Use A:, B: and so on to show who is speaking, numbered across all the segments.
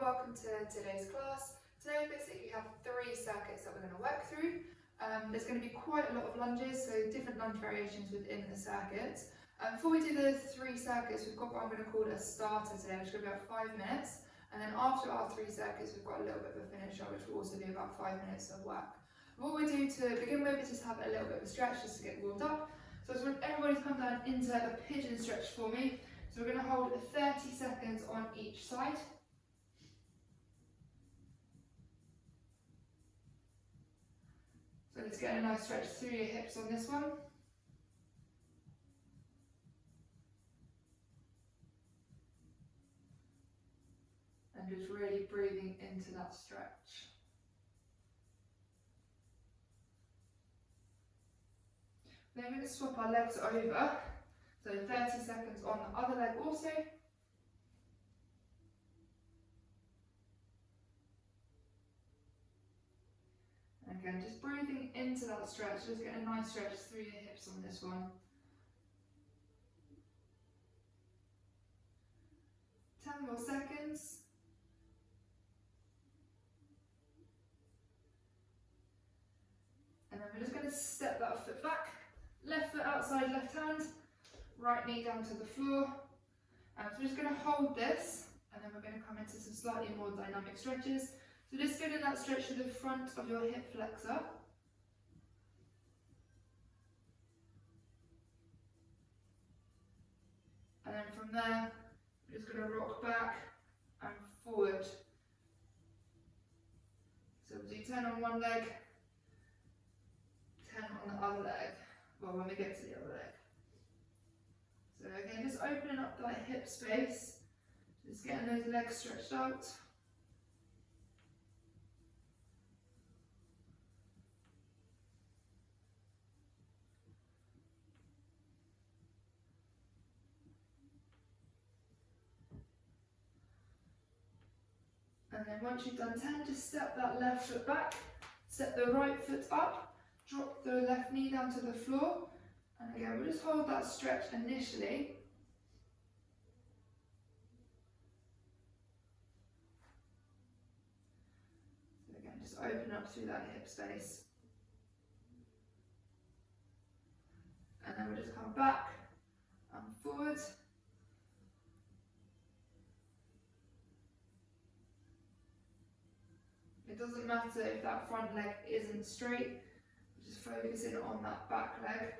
A: welcome to today's class. Today basically we have 3 circuits that we're going to work through. There's going to be quite a lot of lunges, so different lunge variations within the circuits. Before we do the 3 circuits, we've got what I'm going to call a starter today, which is going to be about 5 minutes. And then after our 3 circuits, we've got a little bit of a finisher, which will also be about 5 minutes of work. What we do to begin with is just have a little bit of a stretch just to get warmed up. So I just want everybody to come down into a pigeon stretch for me. So we're going to hold 30 seconds on each side. So let's get a nice stretch through your hips on this one. And just really breathing into that stretch. Then we're going to swap our legs over. So 30 seconds on the other leg also. Again, just breathing into that stretch, just get a nice stretch through your hips on this one. 10 more seconds. And then we're just going to step that foot back, left foot outside left hand, right knee down to the floor. And so we're just going to hold this, and then we're going to come into some slightly more dynamic stretches. So just get in that stretch to the front of your hip flexor. And then from there, we're just going to rock back and forward. So we'll do 10 on one leg, 10 on the other leg, well when we get to the other leg. So again, just opening up that hip space, just getting those legs stretched out. And then once you've done 10, just step that left foot back, step the right foot up, drop the left knee down to the floor. And again, we'll just hold that stretch initially. So again, just open up through that hip space. And then we'll just come back and forward. It doesn't matter if that front leg isn't straight, just focusing on that back leg.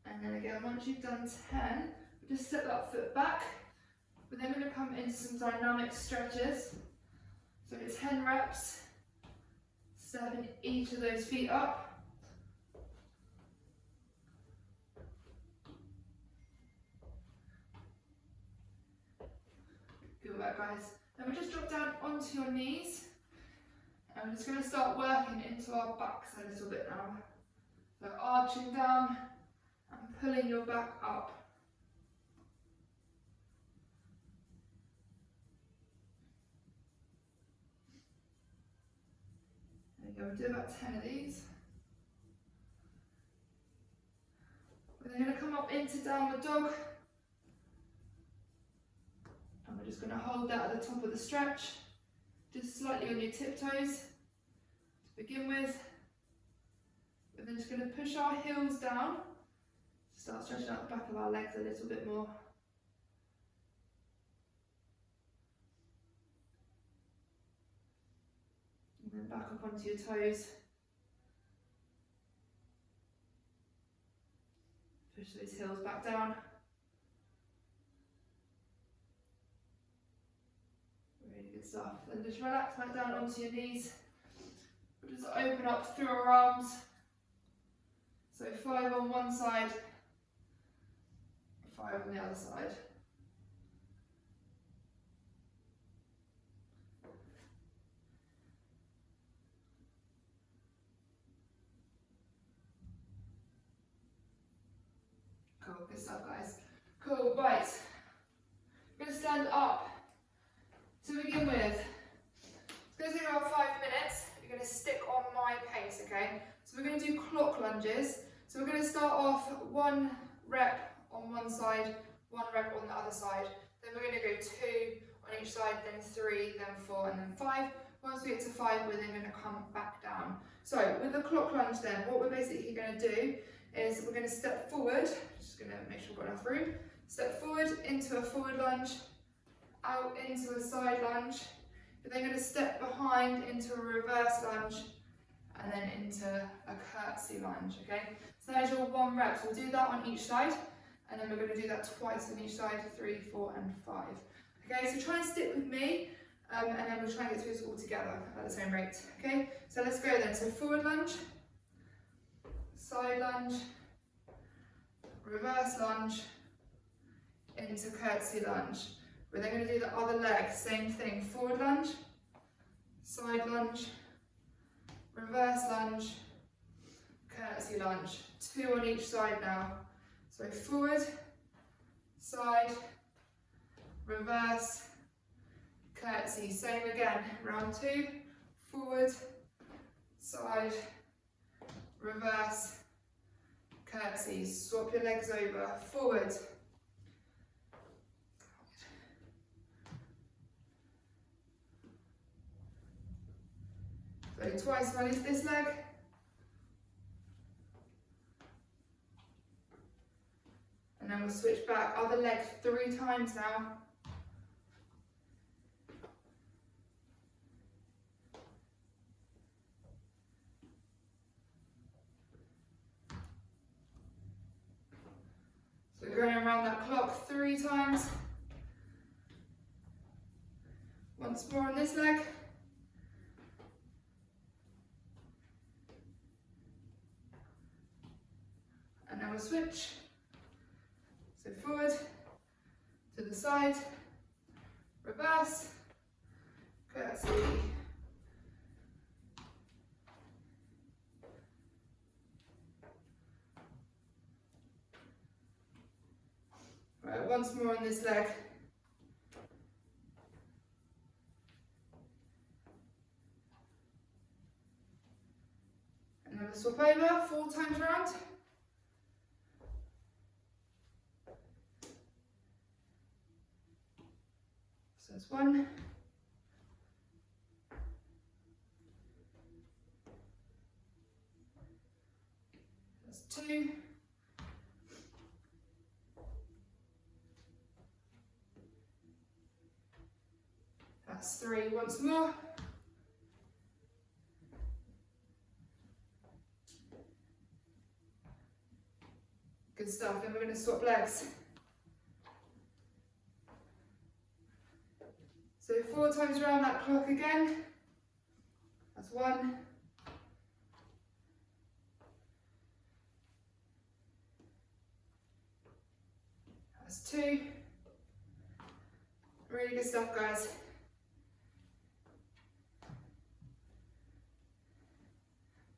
A: And then again, once you've done 10, just step that foot back. We're then going to come into some dynamic stretches. So it's 10 reps, stepping each of those feet up. Good work, guys. Then we'll just drop down onto your knees. And we're just going to start working into our backs a little bit now. So arching down and pulling your back up. We'll do about 10 of these. We're then going to come up into downward dog. And we're just going to hold that at the top of the stretch, just slightly on your tiptoes to begin with. We're then just going to push our heels down, start stretching out the back of our legs a little bit more. And then back up onto your toes. Push those heels back down. Really good stuff. Then just relax back down onto your knees. We'll just open up through our arms. So 5 on one side, 5 on the other side. Cool, good stuff, guys. Cool, right. We're going to stand up lunges. So we're going to start off 1 rep on one side, 1 rep on the other side. Then we're going to go 2 on each side, then 3, then 4, and then 5. Once we get to 5, we're then going to come back down. So with the clock lunge then, what we're basically going to do is we're going to step forward, just going to make sure we've got enough room, step forward into a forward lunge, out into a side lunge. You're then going to step behind into a reverse lunge, and then into a curtsey lunge, okay? So there's your 1 rep. So we'll do that on each side, and then we're going to do that twice on each side, 3, 4, and 5. Okay, so try and stick with me, and then we'll try and get through this all together at the same rate, okay? So let's go then. So forward lunge, side lunge, reverse lunge, into curtsey lunge. We're then going to do the other leg, same thing, forward lunge, side lunge, reverse lunge, curtsey lunge. 2 on each side now. So forward, side, reverse, curtsey. Same again, round 2, forward, side, reverse, curtsey. Swap your legs over, forward, so twice release this leg, and then we'll switch back, other leg 3 times now. So we're going around that clock 3 times. Once more on this leg. And then we'll switch. So forward, to the side, reverse, curtsey. Right, once more on this leg. And then we'll swap over 4 times round. So that's 1. That's 2. That's 3. Once more. Good stuff. Then we're going to swap legs. So 4 times around that clock again. That's 1. That's 2. Really good stuff, guys.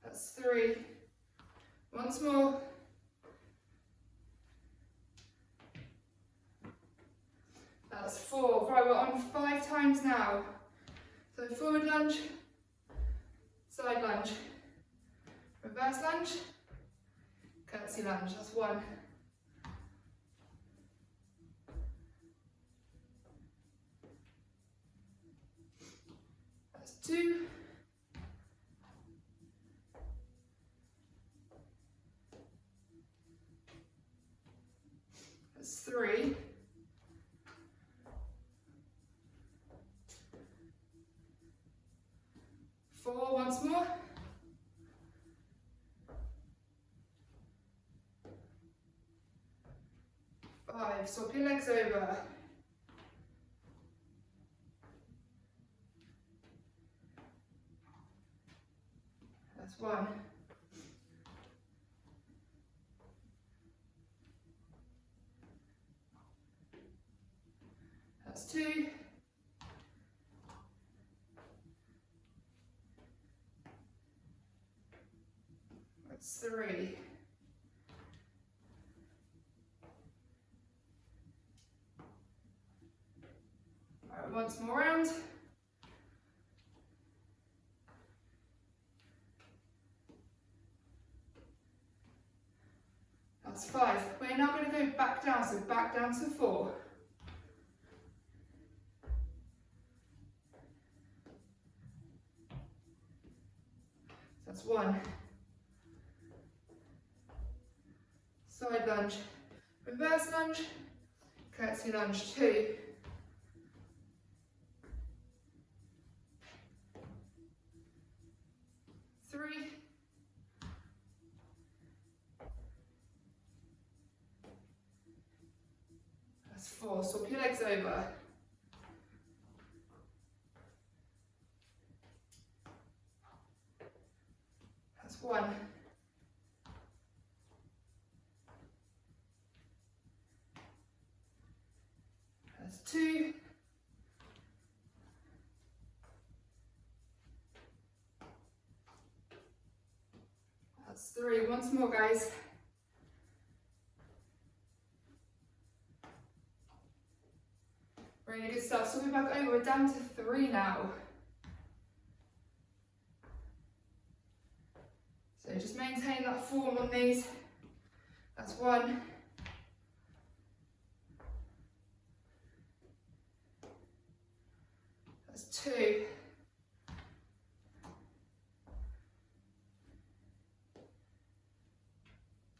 A: That's 3. Once more. That's 4. Right, we're on 5 times now. So forward lunge, side lunge, reverse lunge, curtsey lunge. That's 1. That's 2. That's 3. 4, once more. 5, swap your legs over. That's 1. That's 2. That's 3. All right, once more round. That's 5. We're now going to go back down, so back down to 4. That's 1. Side lunge, reverse lunge, curtsey lunge, 2. Three. That's 4. Swap your legs over. That's 1. That's 2. That's 3. Once more, guys. Really good stuff. So we're back over. We're down to 3 now. So just maintain that form on these. That's 1. That's 2.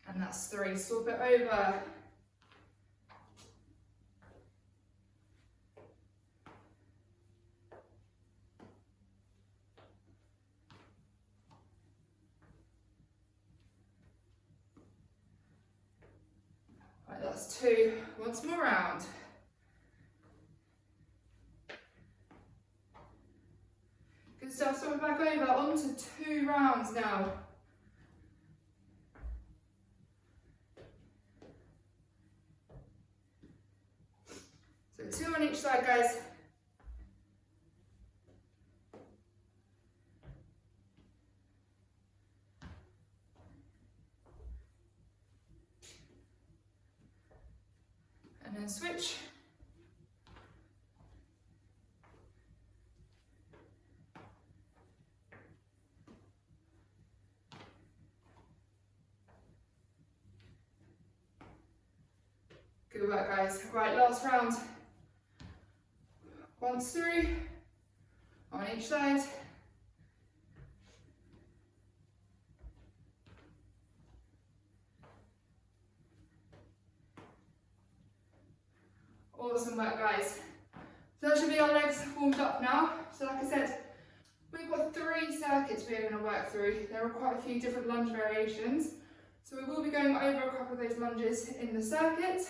A: And that's 3. Swap it over. Right, that's 2. Once more round. Good stuff. So we're back over onto 2 rounds now. So 2 on each side, guys. And then switch. Good work, guys. Right, last round. Once through, on each side. Awesome work, guys. So that should be our legs warmed up now. So like I said, we've got 3 circuits we're going to work through. There are quite a few different lunge variations. So we will be going over a couple of those lunges in the circuit.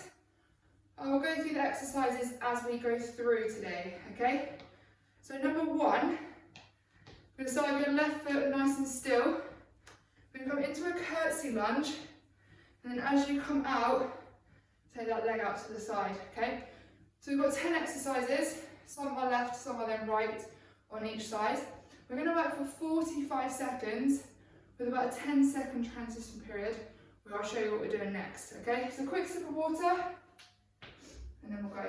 A: I will go through the exercises as we go through today, okay? So number 1, we're going to start with your left foot nice and still. We're going to come into a curtsey lunge, and then as you come out, take that leg out to the side, okay? So we've got 10 exercises, some are left, some are then right on each side. We're going to work for 45 seconds with about a 10-second transition period where I'll show you what we're doing next, okay? So quick sip of water. And then we'll go.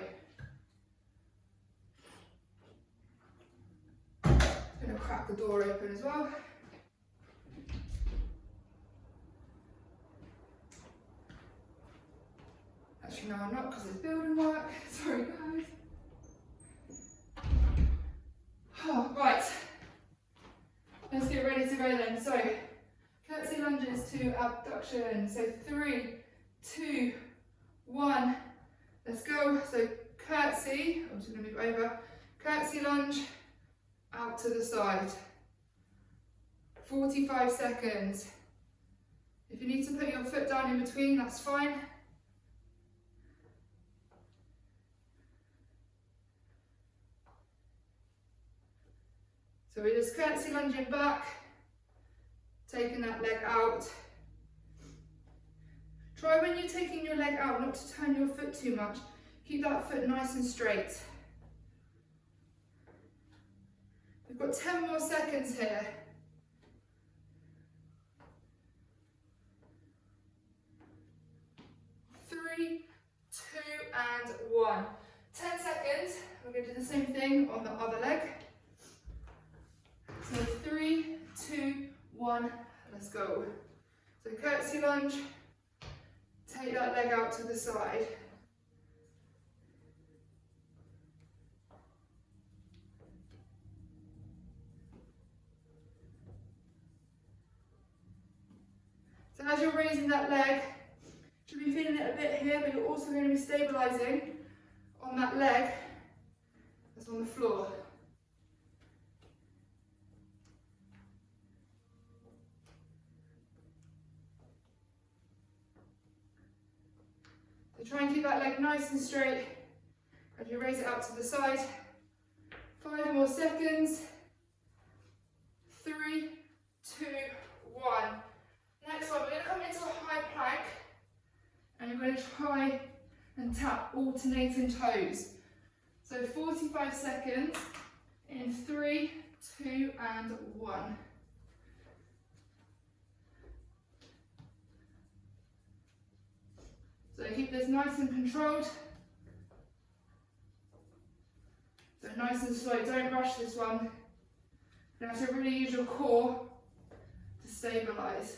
A: I'm going to crack the door open as well. Actually, no, I'm not because it's building work. Sorry, guys. Oh, right. Let's get ready to go then. So, curtsey lunges to abduction. So 3, 2, 1. Let's go. So curtsey, I'm just going to move over. Curtsey lunge, out to the side. 45 seconds. If you need to put your foot down in between, that's fine. So we're just curtsey lunging back, taking that leg out. Try when you're taking your leg out not to turn your foot too much. Keep that foot nice and straight. We've got 10 more seconds here. 3, 2, and 1. 10 seconds. We're going to do the same thing on the other leg. So 3, 2, 1, let's go. So curtsey lunge, take that leg out to the side. So as you're raising that leg, you should be feeling it a bit here, but you're also going to be stabilising on that leg that's on the floor. So try and keep that leg nice and straight as you raise it out to the side. 5 more seconds. 3, 2, 1. Next one, we're going to come into a high plank and you're going to try and tap alternating toes. So 45 seconds in 3, 2 and 1. So keep this nice and controlled. So nice and slow, don't rush this one. You have to really use your core to stabilise.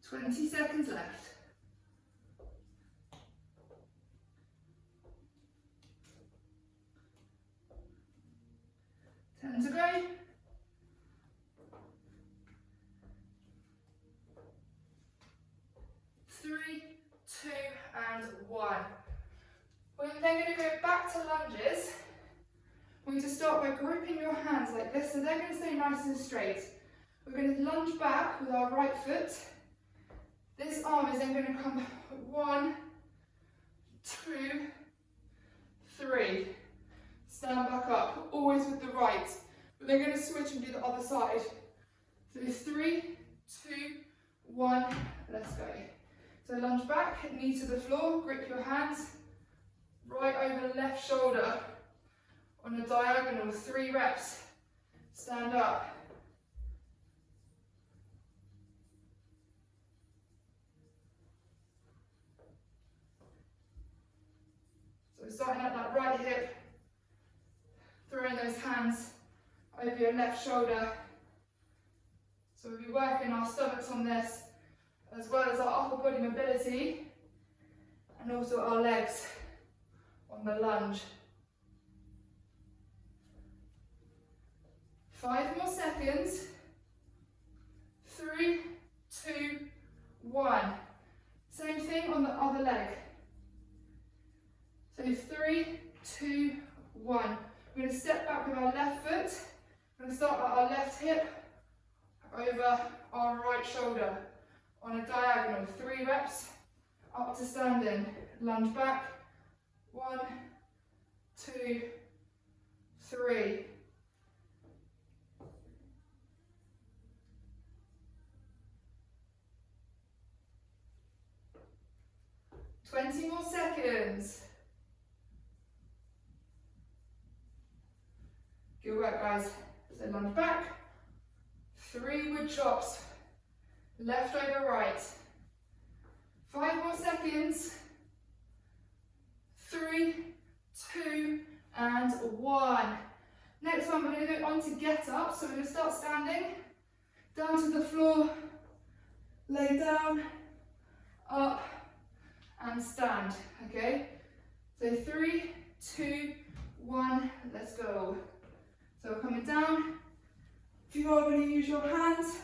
A: Twenty seconds left. 10 to go. 3, 2 and 1. We're then going to go back to lunges. We're going to start by gripping your hands like this, so they're going to stay nice and straight. We're going to lunge back with our right foot. This arm is then going to come 1, 2, 3. Stand back up, always with the right. But they're going to switch and do the other side. So 3, 2, 1, let's go. So lunge back, knee to the floor, grip your hands, right over the left shoulder on a diagonal, 3 reps. Stand up. So we're starting at that right hip, throwing those hands over your left shoulder. So we'll be working our stomachs on this, as well as our upper body mobility, and also our legs on the lunge. 5 more seconds. 3, 2, 1. Same thing on the other leg. So 3, 2, 1. We're going to step back with our left foot. We're going to start at our left hip over our right shoulder on a diagonal. 3 reps up to standing. Lunge back. 1, 2, 3. Twenty more seconds. Good work, guys. So lunge back. 3 wood chops. Left over right. 5 more seconds. 3, 2, and 1. Next one, we're going to go on to get up. So we're going to start standing. Down to the floor. Lay down. Up. And stand. Okay? So 3, 2, 1. Let's go. So we're coming down. If you are going to use your hands,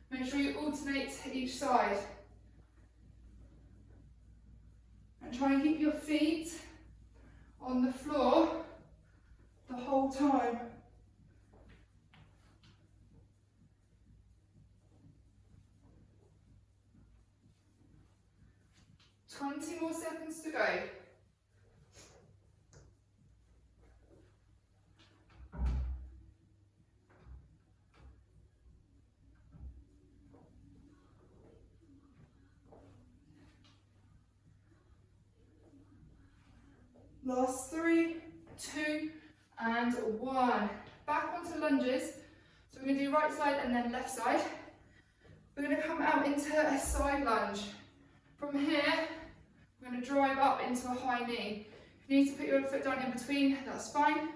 A: make sure you alternate each side. And try and keep your feet on the floor the whole time. Twenty more seconds to go. Last 3, 2, and 1. Back onto lunges. So we're going to do right side and then left side. We're going to come out into a side lunge. From here, we're going to drive up into a high knee. If you need to put your foot down in between, that's fine.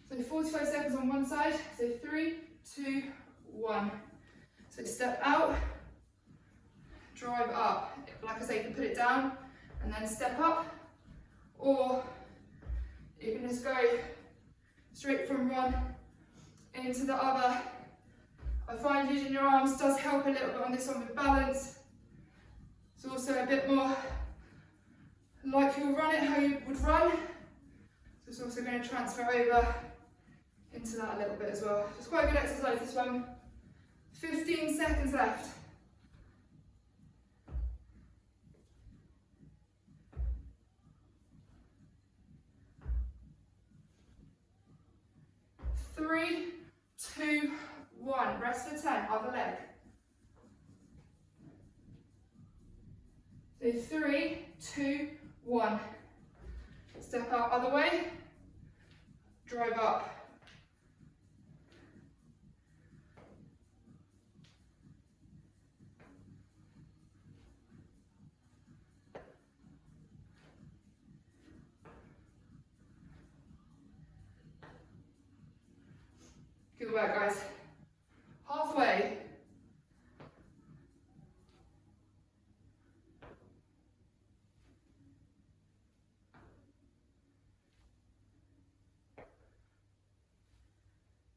A: So 45 seconds on one side. So 3, 2, 1. So step out, drive up. Like I say, you can put it down and then step up, or you can just go straight from one into the other. I find using your arms does help a little bit on this one with balance. It's also a bit more like you'll run it how you would run. So it's also going to transfer over into that a little bit as well. It's quite a good exercise, this one. 15 seconds left. Three, 2, 1. Rest for 10. Other leg. So 3, 2, 1. Step out other way. Drive up. Good work, guys. Halfway.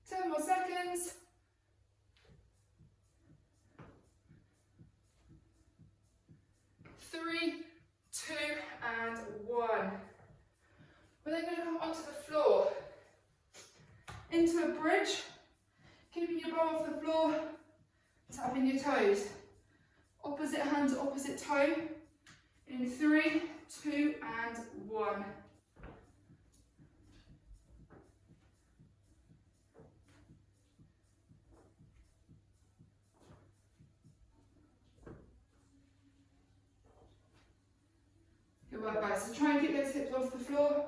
A: Ten more seconds. 3, 2, and 1. We're then going to come onto the floor. Into a bridge, keeping your bum off the floor, tapping your toes. Opposite hand to opposite toe. In 3, 2, and 1. Good work, guys. So try and keep those hips off the floor.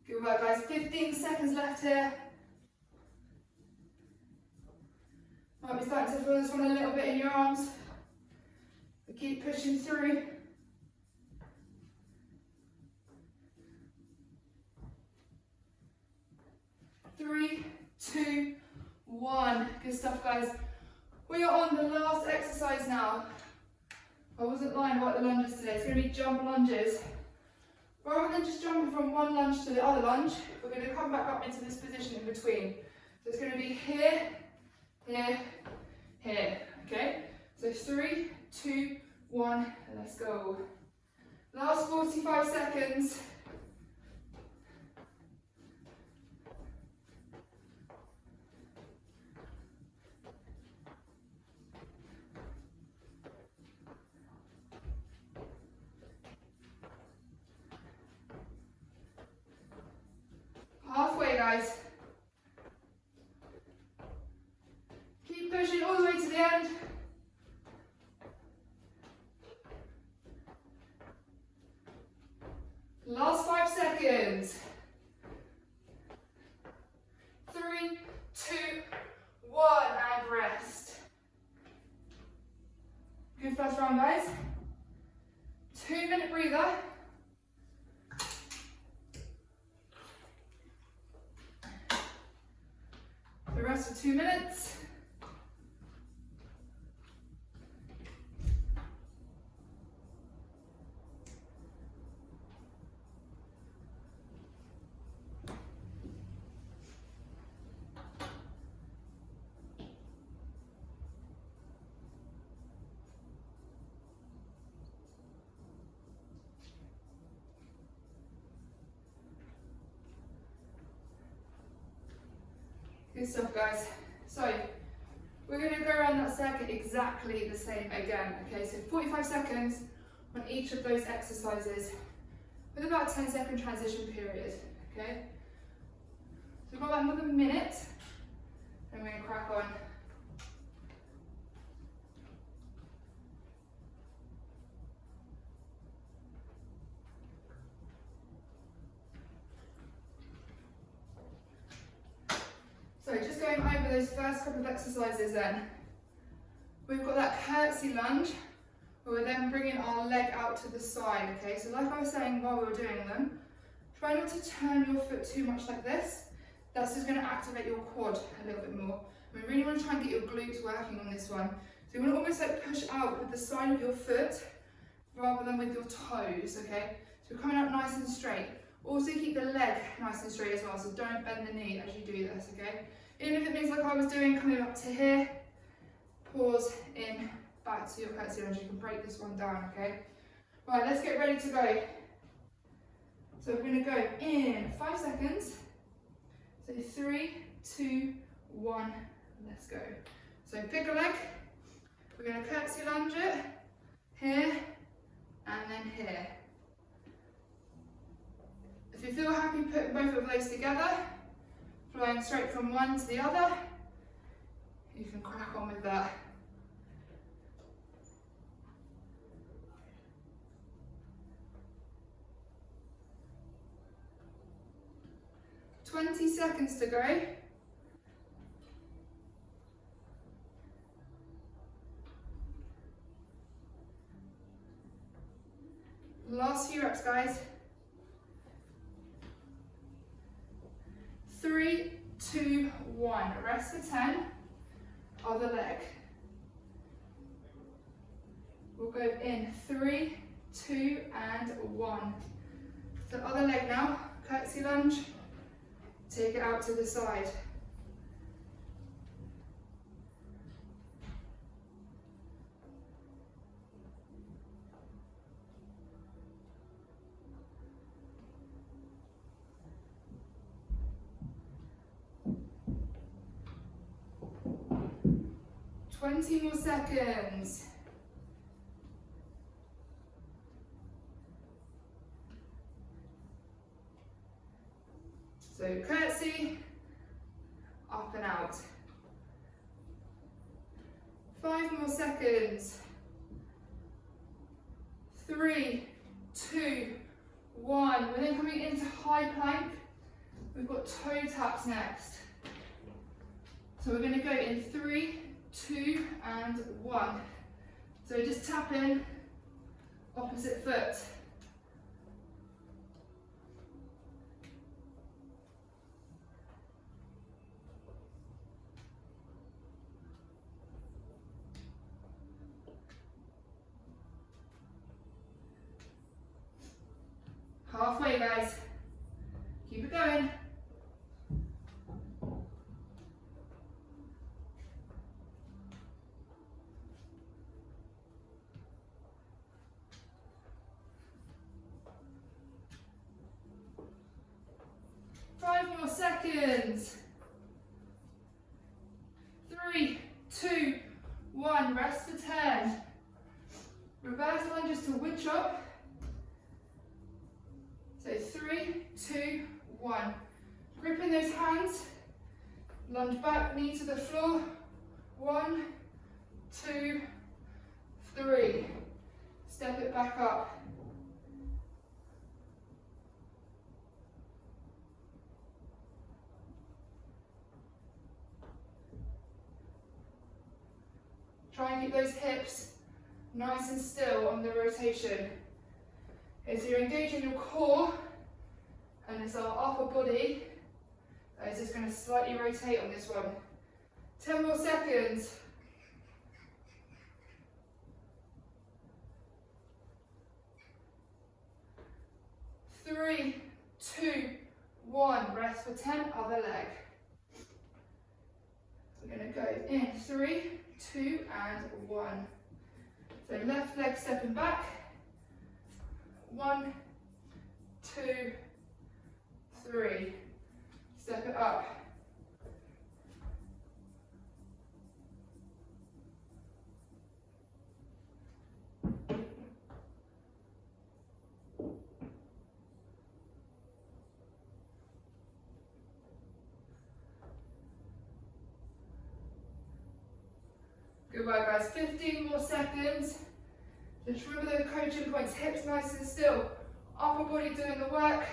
A: Good work, guys. 15 seconds left here. Might be starting to feel this one a little bit in your arms, but keep pushing through. Three, 2, 1. Good stuff, guys. We are on the last exercise now. I wasn't lying about the lunges today. It's going to be jump lunges. Rather than just jumping from one lunge to the other lunge, we're going to come back up into this position in between. So it's going to be here, here, here. Okay? So 3, 2, 1, let's go. Last 45 seconds. Halfway, guys. Keep pushing all the way to the end. Last 5 seconds. 3, 2, 1, and rest. Good first round, guys. 2-minute breather. The rest for 2 minutes. Good stuff, guys. So we're going to go around that circuit exactly the same again. Okay, so 45 seconds on each of those exercises with about a 10-second transition period. Okay, so we've got about another minute, and we're going to crack on. So just going over those first couple of exercises then. we've got that curtsey lunge, where we're then bringing our leg out to the side, okay? So like I was saying while we were doing them, try not to turn your foot too much like this. That's just going to activate your quad a little bit more. We really want to try and get your glutes working on this one. So you want to almost like push out with the side of your foot rather than with your toes, okay? So coming out nice and straight. Also keep the leg nice and straight as well, so don't bend the knee as you do this, okay? Even if it means like I was doing, coming up to here, pause in, back to your curtsey lunge. You can break this one down, okay? Right, let's get ready to go. So we're going to go in 5 seconds. So 3, 2, 1, let's go. So pick a leg, we're going to curtsey lunge it, here, and then here. If you feel happy putting both of those together, flying straight from one to the other, you can crack on with that. "20 seconds to go. Last few reps, guys. 3, 2, 1. Rest for 10. Other leg. We'll go in 3, 2, and 1. So other leg now. Curtsey lunge. Take it out to the side. "20 more seconds. So curtsey, up and out. 5 more seconds. 3, 2, 1. We're then coming into high plank. We've got toe taps next. So we're going to go in 3, 2, and 1. So just tap in, opposite foot. Halfway, guys. Keep it going. Five more seconds. 3, 2, 1. Rest for 10. Reverse lunges to wood chop. So 3, 2, 1. Gripping those hands. Lunge back, knee to the floor. 1, 2, 3. Step it back up. Try and keep those hips nice and still on the rotation. Okay, so you're engaging your core, and it's our upper body that is just going to slightly rotate on this one. 10 more seconds. 3, 2, 1. Rest for 10, other leg. We're going to go in 3, 2, and 1. So left leg stepping back. 1, 2, 3. Step it up. Good work, guys. 15 more seconds. Just remember those coaching points, hips nice and still, upper body doing the work.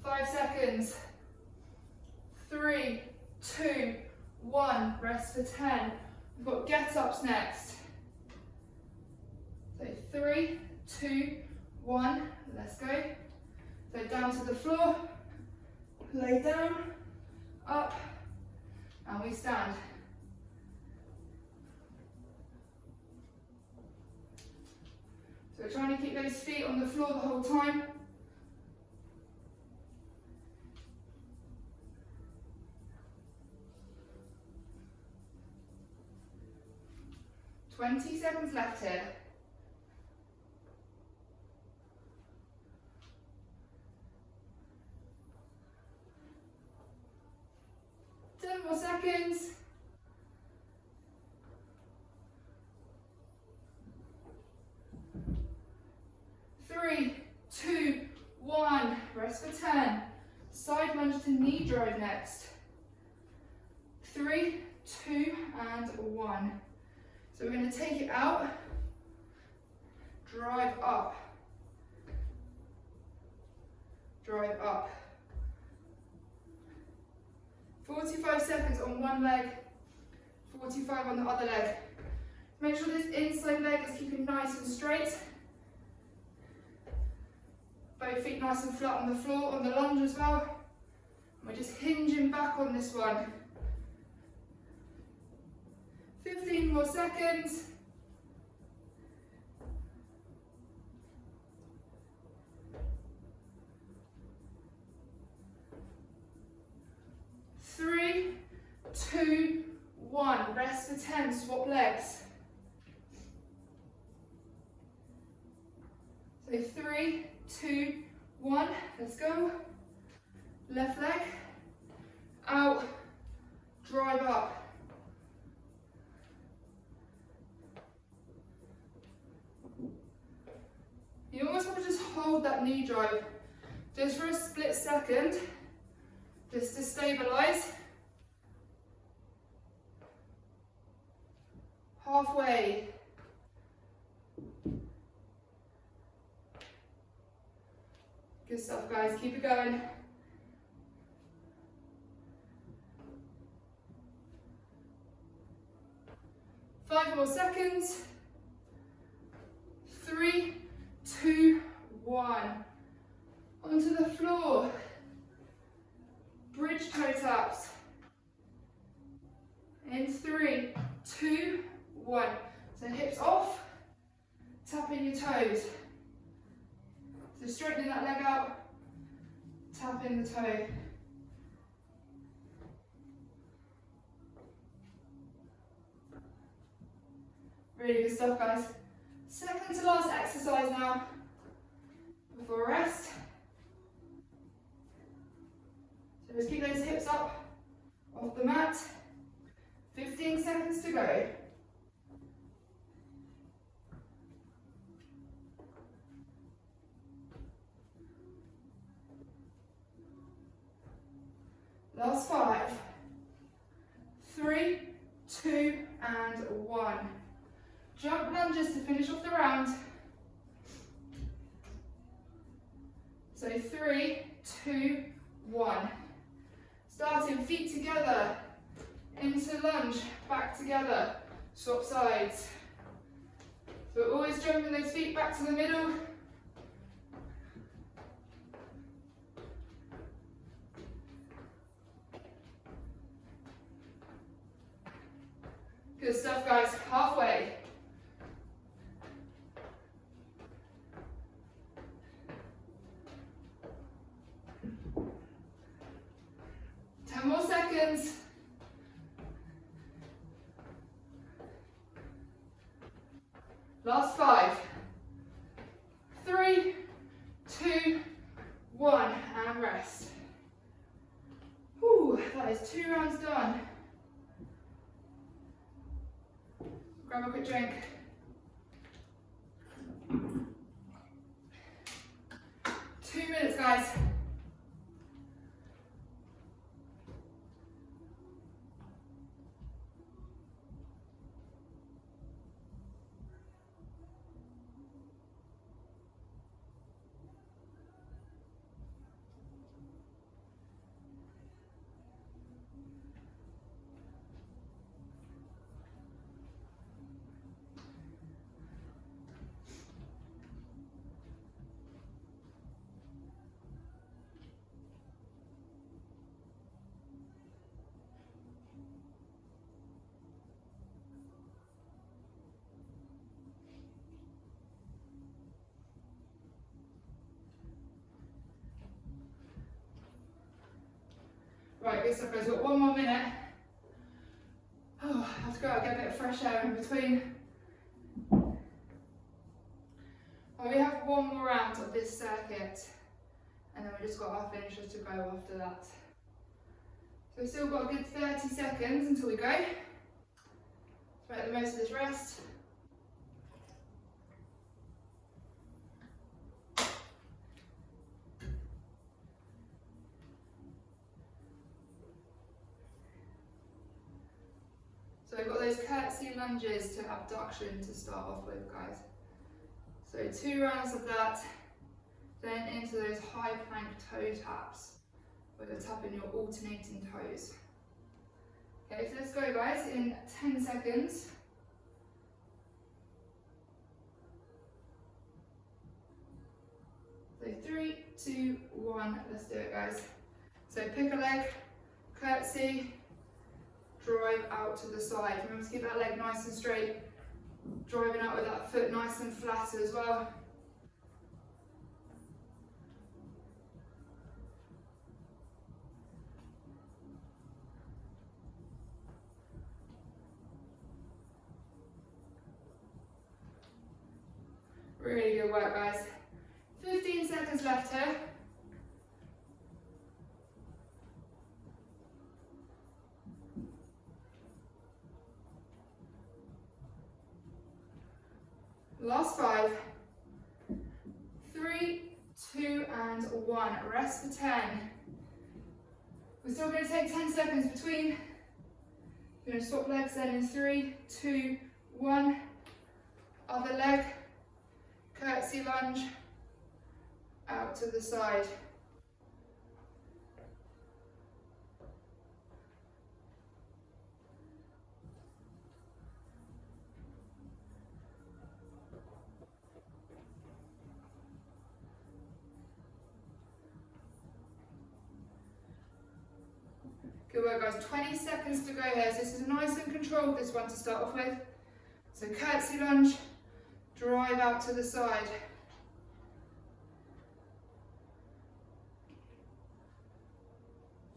A: 5 seconds. 3, 2, 1, rest for 10. We've got get-ups next. So 3, 2, 1, let's go. So down to the floor, lay down, up, and we stand. So we're trying to keep those feet on the floor the whole time. "20 seconds left here. More seconds. 3, 2, 1. Rest for 10. Side lunge to knee drive next. 3, 2, and 1. So we're going to take it out, drive up, drive up. 45 seconds on one leg, 45 on the other leg. Make sure this inside leg is keeping nice and straight. Both feet nice and flat on the floor, on the lunge as well. And we're just hinging back on this one. 15 more seconds. 3, 2, 1. Rest for 10, swap legs. So 3, 2, 1, let's go. Left leg, out, drive up. You almost want to just hold that knee drive just for a split second, just to stabilize. Halfway. Good stuff, guys. Keep it going. Five more seconds. 3, 2, 1. Onto the floor. Bridge toe taps. In 3, 2, 1. So hips off, tapping your toes. So straightening that leg out, tapping the toe. Really good stuff, guys. Second to last exercise now, before rest. So just keep those hips up off the mat. 15 seconds to go. Last 5, 3, 2, and 1. Jump lunges to finish off the round. So 3, 2, 1. Starting feet together, into lunge, back together, swap sides. So we're always jumping those feet back to the middle. Good stuff, guys. Halfway. More seconds. Last 5, 3, 2, 1, and rest. Whew, that is 2 rounds done. Grab a quick drink. 2 minutes, guys. Right, good stuff guys, we've got 1 more minute. Oh, I have to go out and get a bit of fresh air in between. Well, we have 1 more round of this circuit, and then we just got our finishers to go after that. So we've still got a good 30 seconds until we go. Let's make the most of this rest. So we've got those curtsey lunges to abduction to start off with, guys. So 2 rounds of that, then into those high plank toe taps, where you're tapping your alternating toes. Okay, so let's go guys in 10 seconds. So 3, 2, 1, let's do it guys. So pick a leg, curtsey, drive out to the side. Remember to keep that leg nice and straight, driving out with that foot nice and flat as well. Really good work guys. 15 seconds left here. Last 5. 3, 2 and 1. Rest for 10. We're still going to take 10 seconds between. We're going to swap legs then in 3, 2, 1. Other leg. Curtsey lunge. Out to the side. Good work guys, 20 seconds to go here. So this is nice and controlled, this one to start off with. So curtsey lunge, drive out to the side.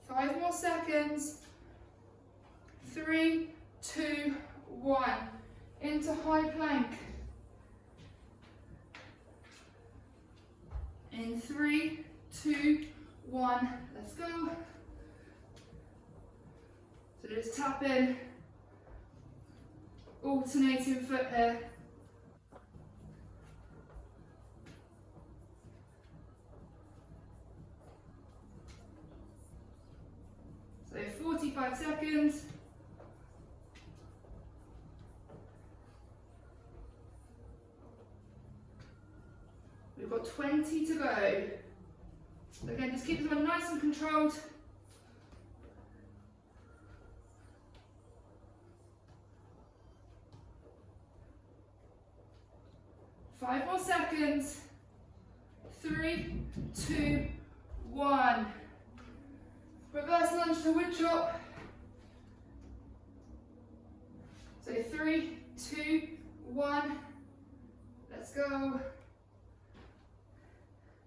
A: Five more seconds. 3, 2, 1. Into high plank. In 3, 2, 1. Let's go. So just tap in. Alternating foot here. So 45 seconds. We've got 20 to go. So again, just keep this one nice and controlled. Five more seconds. 3, 2, 1. Reverse lunge to wood chop. So 3, 2, 1. Let's go.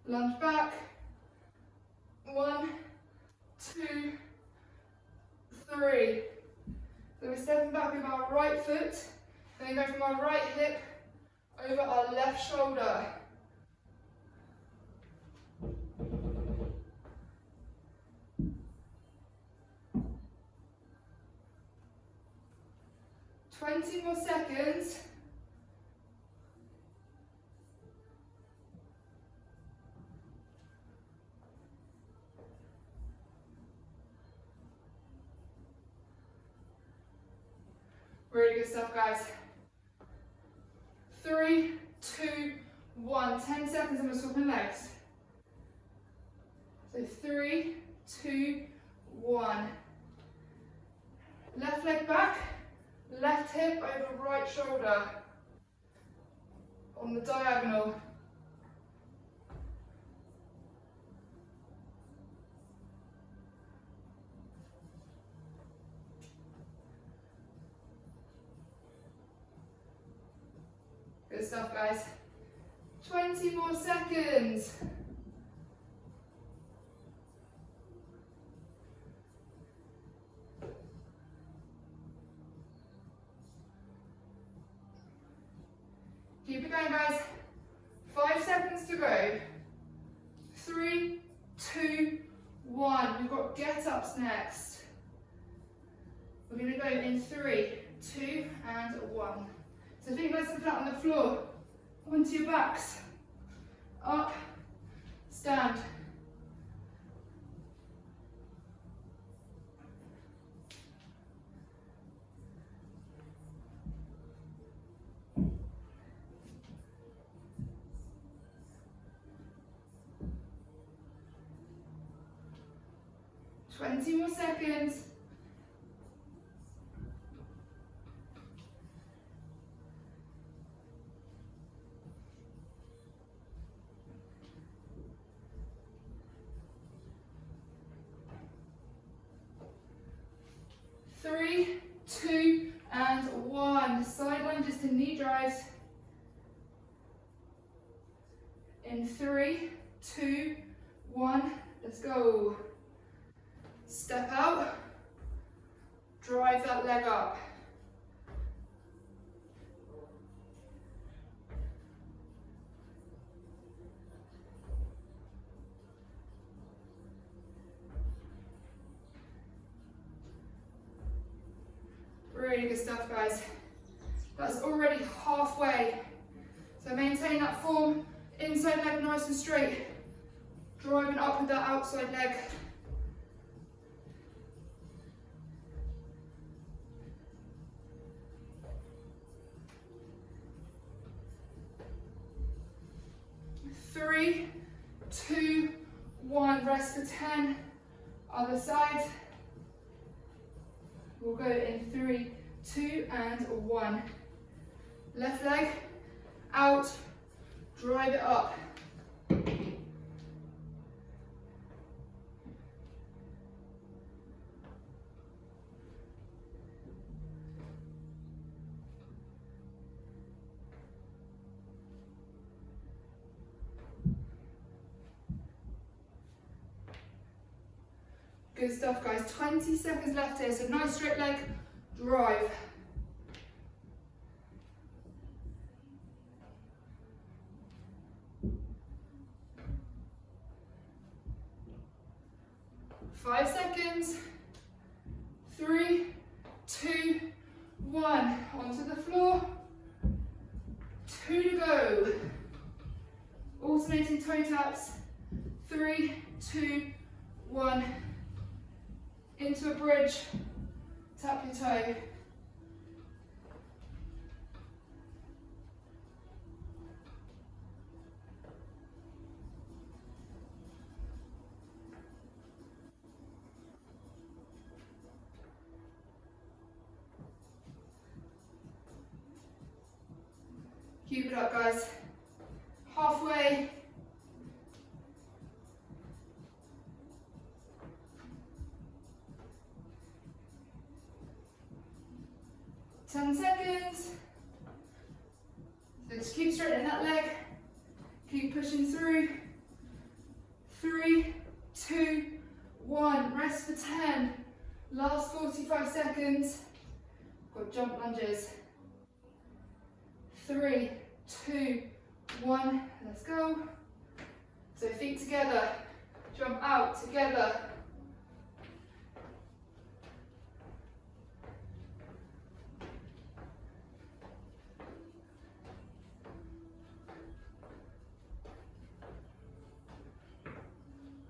A: Lunge back. 1, 2, 3. So we're stepping back with our right foot. Then we go from our right hip over our left shoulder. Twenty more seconds. Really good stuff, guys. 3, 2, 1. 10 seconds and we're swapping legs. So 3, 2, 1. Left leg back, left hip over right shoulder. On the diagonal. Good stuff, guys. 20 more seconds. go. 3, 2, 1. We've got get ups next. We're going to go in 3, 2, and 1. So feet nice and flat on the floor. Onto your backs. Up, stand. Twenty more seconds. Three, 2, and 1. Side lunges to knee drives. In 3, 2, 1. Let's go. Step out. Drive that leg up. Really good stuff, guys. That's already halfway. So maintain that form. Inside leg nice and straight. Driving up with that outside leg. Three, 2, 1. Rest for 10. Other side. We'll go in 3, 2, and 1. Left leg out, drive it up. Good stuff, guys. 20 seconds left here, so nice straight leg, drive. Five seconds. 3, 2, 1. Onto the floor. 2 to go. Alternating toe taps. 3, 2, 1. Into a bridge, tap your toe. Keep it up, guys. Halfway. Ten seconds. So just keep straightening that leg. Keep pushing through. 3, 2, 1. Rest for 10. Last 45 seconds. Got jump lunges. 3, 2, 1. Let's go. So feet together. Jump out together.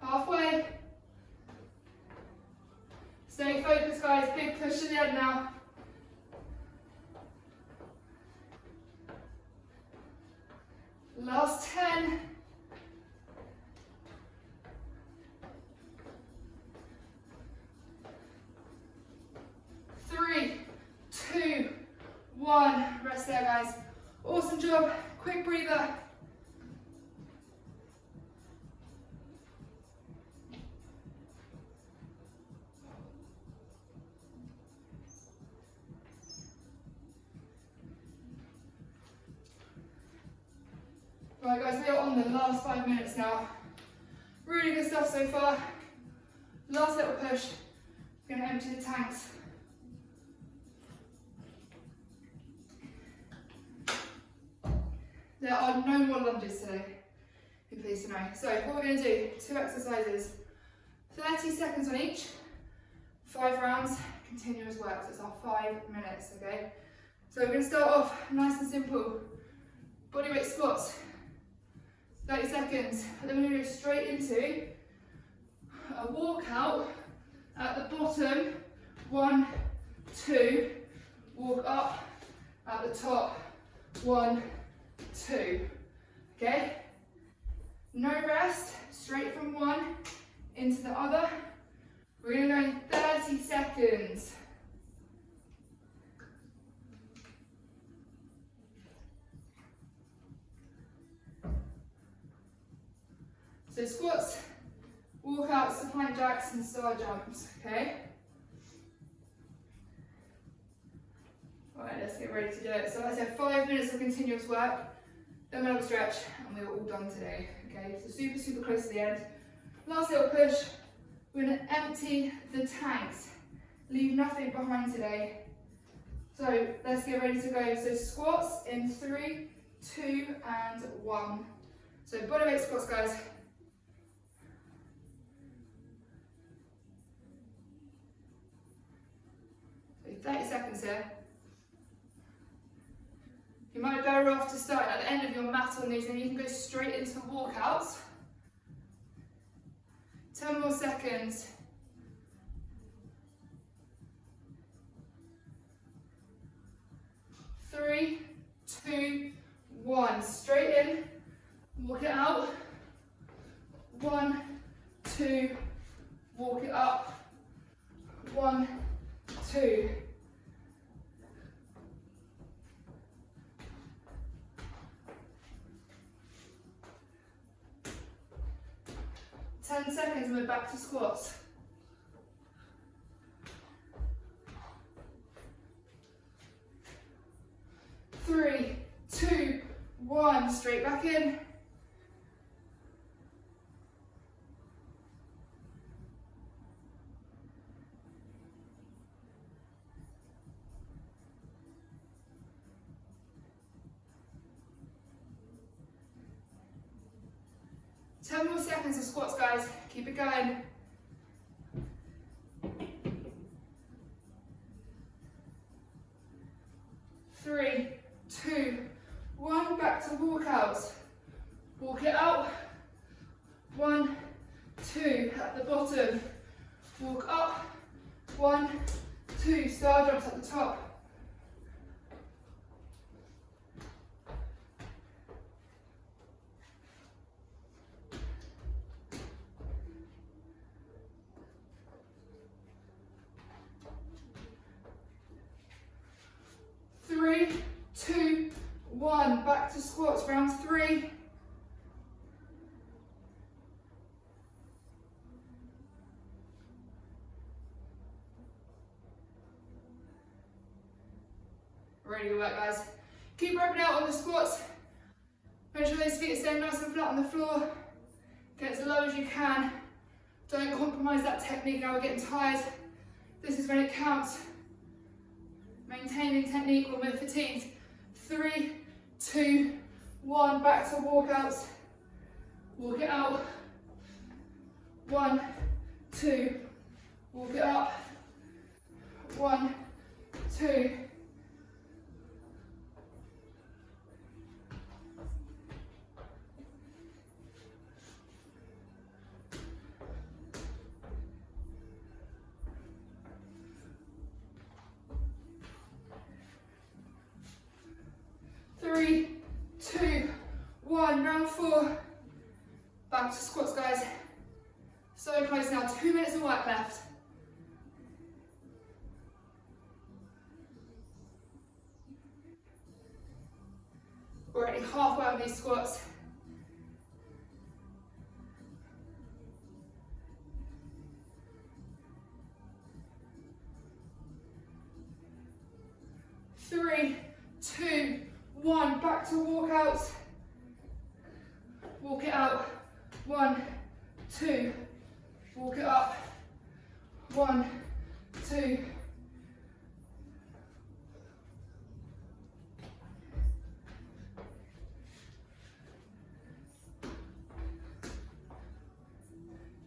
A: Halfway. Stay focused, guys. Big push to the end now. Last 10. 3, 2, 1. Rest there, guys. Awesome job. Quick breather. Right, guys, we are on the last 5 minutes now. Really good stuff so far. Last little push. Gonna empty the tanks. There are no more lunges today. Pleased to know. So what we're going to do, 2 exercises, 30 seconds on each, 5 rounds, continuous work. So it's our 5 minutes, okay? So we're going to start off nice and simple. Bodyweight squats, 30 seconds. And then we're going to go straight into a walkout at the bottom, 1, 2, walk up at the top, 1, 2, okay? No rest, straight from one into the other. We're going to go in 30 seconds. So squats, walkouts, supine jacks and star jumps, okay? Alright, let's get ready to do it. So like I said, 5 minutes of continuous work, then we'll have a stretch and we're all done today, okay? So super, super close to the end. Last little push, we're going to empty the tanks, leave nothing behind today. So let's get ready to go. So squats in 3, 2 and 1. So bodyweight squats, guys. So 30 seconds here. You might be better off to start at the end of your mat on these and you can go straight into walkouts. 10 more seconds. 3, 2, 1. Straight in, walk it out. 1, 2, walk it up. 1, 2. Seconds and we're back to squats. 3, 2, 1. Straight back in. Ten more seconds of squats, guys. Keep it going. 3, 2, 1. Back to walkouts. Walk it out. 1, 2. At the bottom. Walk up. 1, 2. Star jumps at the top. 3, 2, 1. Back to squats, round 3. Ready to work, guys. Keep repping out on the squats. Make sure those feet are staying nice and flat on the floor. Get as low as you can. Don't compromise that technique. Now we're getting tired. This is when it counts. Maintaining technique when we're fatigued. 3, 2, 1. Back to walkouts. Walk it out. 1, 2. Walk it up. 1, 2. Three, 2, 1. Round 4. Back to squats, guys. So close now. 2 minutes of work left. We're already halfway on these squats. 3, 2, 1. Back to walkouts. Walk it out. 1, 2. Walk it up. 1, 2.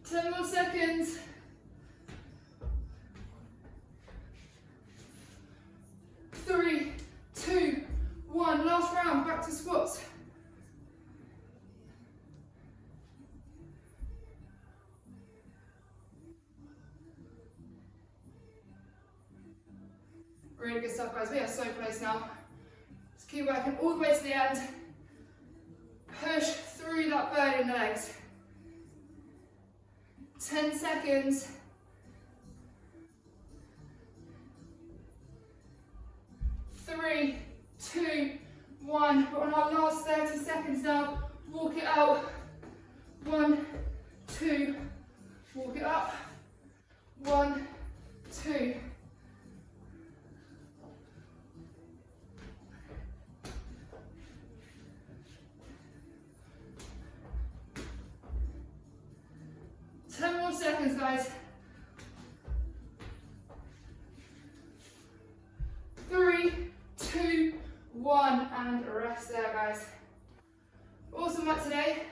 A: 10 more seconds. 3, 2, 1. Last round, back to squats. Really good stuff, guys. We are so close now. Just keep working all the way to the end. Push through that bird in the legs. 10 seconds. 3, 2, 1. We're on our last 30 seconds now. Walk it out. 1, 2. Walk it up. 1, 2. Seconds, guys. 3, 2, 1, and rest there, guys. Awesome work today.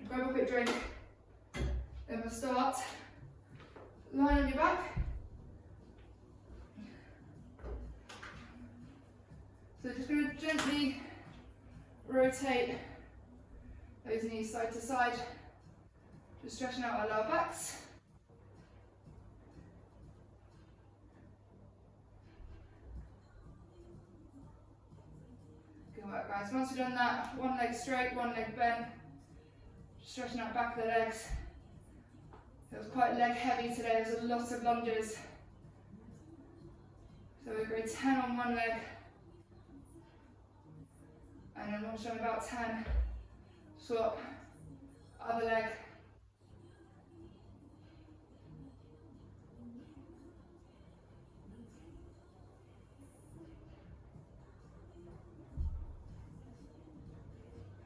A: Grab a quick drink. Then we'll start. Line on your back. So just going to gently rotate those knees side to side, just stretching out our lower backs. Good work, guys. Once we've done that, one leg straight, one leg bent, just stretching out back of the legs. It was quite leg heavy today, there's a lot of lunges. So we'll go 10 on one leg, and then once done about 10, swap, other leg.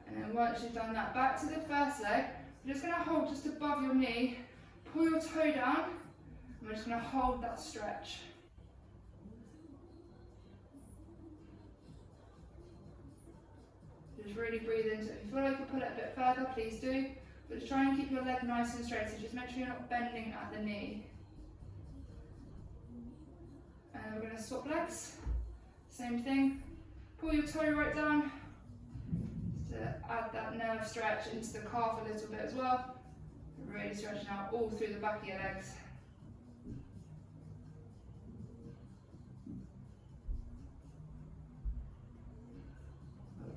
A: And then once you've done that, back to the first leg. You're just going to hold just above your knee, pull your toe down, and we're just going to hold that stretch. Just really breathe into it. If you feel like you pull it a bit further, please do. But just try and keep your leg nice and straight. So just make sure you're not bending at the knee. And we're going to swap legs. Same thing. Pull your toe right down to add that nerve stretch into the calf a little bit as well. Really stretching out all through the back of your legs.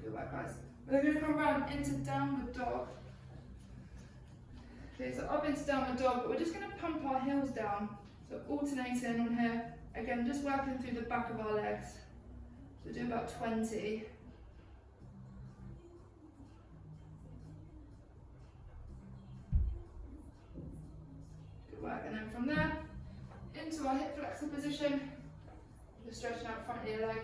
A: Good work, guys. We're going to come around into downward dog. Okay, so up into downward dog, but we're just going to pump our heels down. So alternating on here. Again, just working through the back of our legs. So do about 20. Good work. And then from there, into our hip flexor position. Just stretching out front of your leg.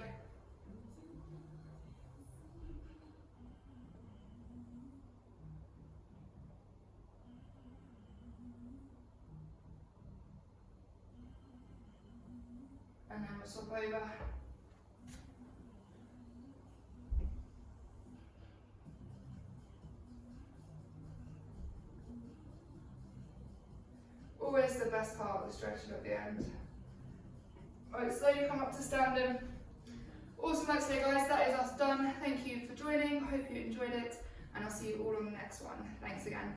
A: And then we'll swap over. Always the best part of the stretching at the end. Alright, slowly come up to standing. Awesome work today, guys. That is us done. Thank you for joining. Hope you enjoyed it, and I'll see you all on the next one. Thanks again.